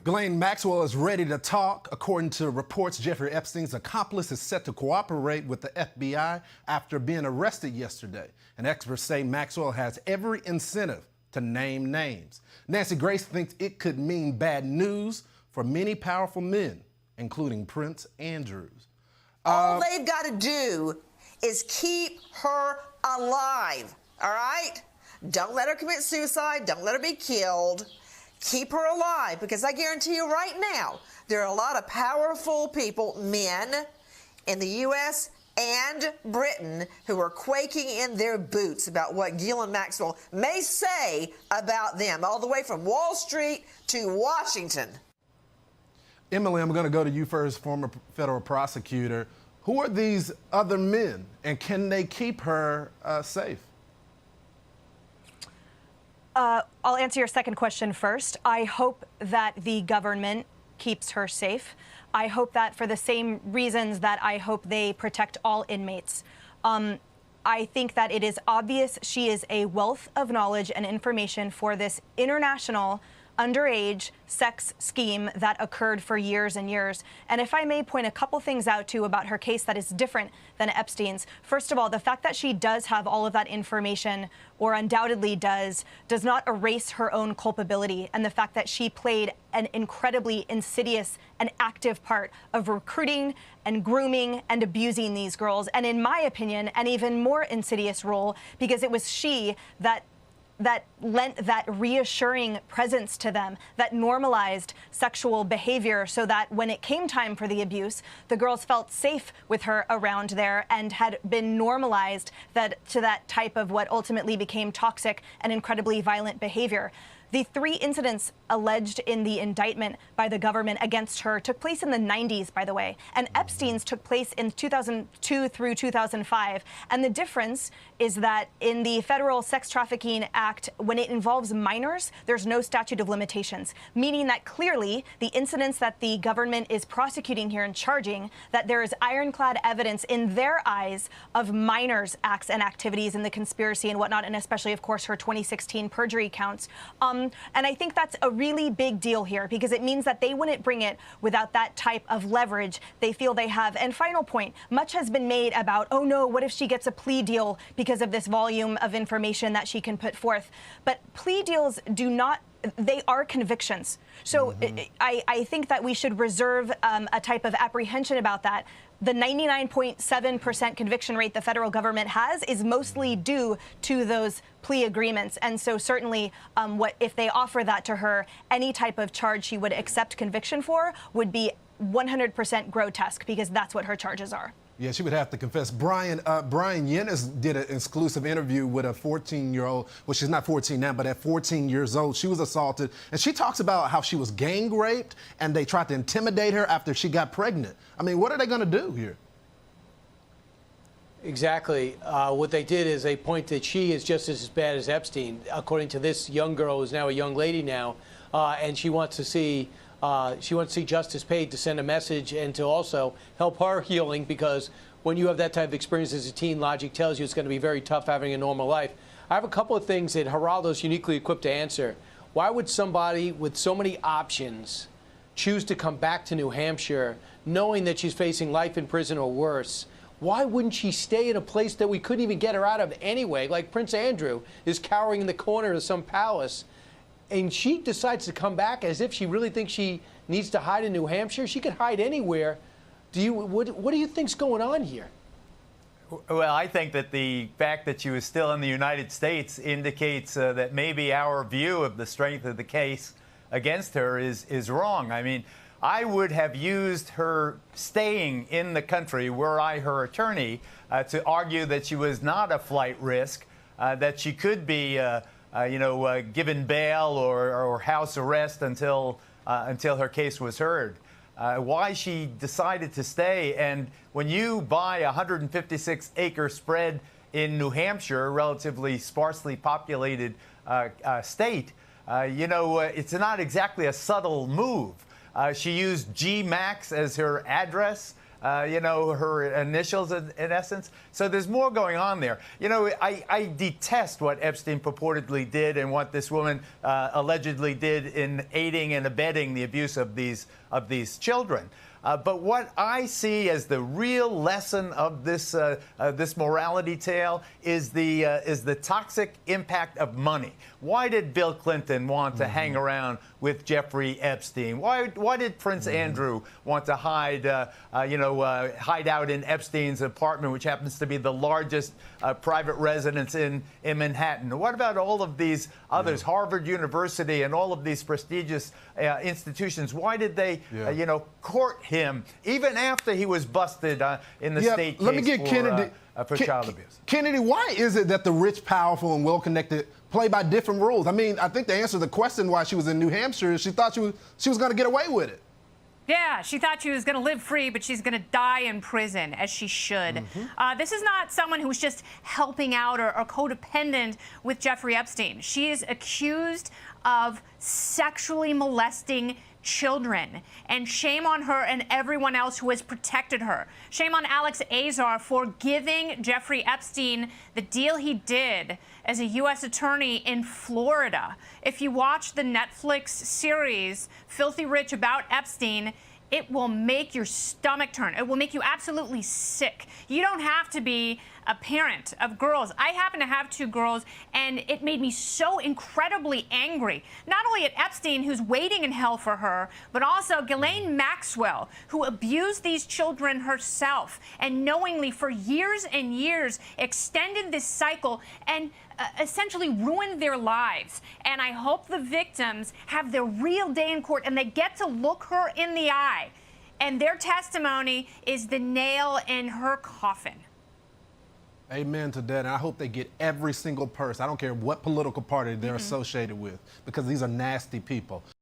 Ghislaine Maxwell is ready to talk. According to reports, Jeffrey Epstein's accomplice is set to cooperate with the FBI after being arrested yesterday. And experts say Maxwell has every incentive to name names. Nancy Grace thinks it could mean bad news for many powerful men, including Prince Andrews. All they've got to do is keep her alive, all right? Don't let her commit suicide. Don't let her be killed. Keep her alive, because I guarantee you right now, there are a lot of powerful people, men, in the U.S. and Britain who are quaking in their boots about what Ghislaine Maxwell may say about them, all the way from Wall Street to Washington. Emily, I'm going to go to you first, former federal prosecutor. Who are these other men, and can they keep her safe? I'll answer your second question first. I hope that the government keeps her safe. I hope that for the same reasons that I hope they protect all inmates. I think that it is obvious she is a wealth of knowledge and information for this international underage sex scheme that occurred for years and years. And if I may point a couple things out, too, about her case that is different than Epstein's. First of all, the fact that she does have all of that information, or undoubtedly does not erase her own culpability. And the fact that she played an incredibly insidious and active part of recruiting and grooming and abusing these girls. And in my opinion, an even more insidious role, because it was she that lent that reassuring presence to them, that normalized sexual behavior, so that when it came time for the abuse, the girls felt safe with her around there and had been normalized to that type of what ultimately became toxic and incredibly violent behavior. The 3 incidents alleged in the indictment by the government against her took place in the 90s, by the way, and Epstein's took place in 2002 through 2005. And the difference is that in the Federal Sex Trafficking Act, when it involves minors, there's no statute of limitations, meaning that clearly the incidents that the government is prosecuting here and charging, that there is ironclad evidence in their eyes of minors' acts and activities in the conspiracy and whatnot, and especially, of course, her 2016 perjury counts. And I think that's a really big deal here, because it means that they wouldn't bring it without that type of leverage they feel they have. And final point, much has been made about, oh no, what if she gets a plea deal because of this volume of information that she can put forth? But plea deals they are convictions. So I think that we should reserve a type of apprehension about that. The 99.7% conviction rate the federal government has is mostly due to those plea agreements. And so certainly if they offer that to her, any type of charge she would accept conviction for would be 100% grotesque, because that's what her charges are. Yeah, she would have to confess. Brian Yennis did an exclusive interview with a 14-year-old. Well, she's not 14 now, but at 14 years old, she was assaulted. And she talks about how she was gang raped and they tried to intimidate her after she got pregnant. I mean, what are they going to do here? Exactly. What they did is they point that she is just as bad as Epstein, according to this young girl who's now a young lady now, and she wants to see justice paid, to send a message and to also help her healing, because when you have that type of experience as a teen, logic tells you it's going to be very tough having a normal life. I have a couple of things that Geraldo's uniquely equipped to answer. Why would somebody with so many options choose to come back to New Hampshire knowing that she's facing life in prison or worse? Why wouldn't she stay in a place that we couldn't even get her out of anyway, like Prince Andrew is cowering in the corner of some palace? And she decides to come back as if she really thinks she needs to hide in New Hampshire. She could hide anywhere. What do you think's going on here? Well, I think that the fact that she was still in the United States indicates that maybe our view of the strength of the case against her is wrong. I mean, I would have used her staying in the country, were I her attorney, to argue that she was not a flight risk, that she could be given bail or house arrest until her case was heard. Why she decided to stay, and when you buy a 156-acre spread in New Hampshire, a relatively sparsely populated state, it's not exactly a subtle move. She used GMAX as her address. her initials in essence. So there's more going on there. I detest what Epstein purportedly did and what this woman allegedly did in aiding and abetting the abuse of these children. But what I see as the real lesson of this morality tale is the toxic impact of money. Why did Bill Clinton want to hang around with Jeffrey Epstein? Why did Prince Andrew want to hide out in Epstein's apartment, which happens to be the largest private residence in Manhattan? What about all of these others, Harvard University and all of these prestigious institutions? Why did they, court him even after he was busted in the state case let me get Kennedy for child abuse? Kennedy, why is it that the rich, powerful, and well-connected play by different rules? I mean, I think the answer to the question why she was in New Hampshire is she thought she was going to get away with it. Yeah, she thought she was going to live free, but she's going to die in prison, as she should. This is not someone who's just helping out or codependent with Jeffrey Epstein. She is accused of sexually molesting children, and shame on her and everyone else who has protected her. Shame on Alex Azar for giving Jeffrey Epstein the deal he did as a U.S. attorney in Florida. If you watch the Netflix series Filthy Rich about Epstein, it will make your stomach turn. It will make you absolutely sick. You don't have to be a parent of girls. I happen to have 2 girls, and it made me so incredibly angry, not only at Epstein, who's waiting in hell for her, but also Ghislaine Maxwell, who abused these children herself and knowingly for years and years extended this cycle and essentially ruined their lives. And I hope the victims have their real day in court and they get to look her in the eye. And their testimony is the nail in her coffin. Amen to that. And I hope they get every single person. I don't care what political party they're associated with, because these are nasty people.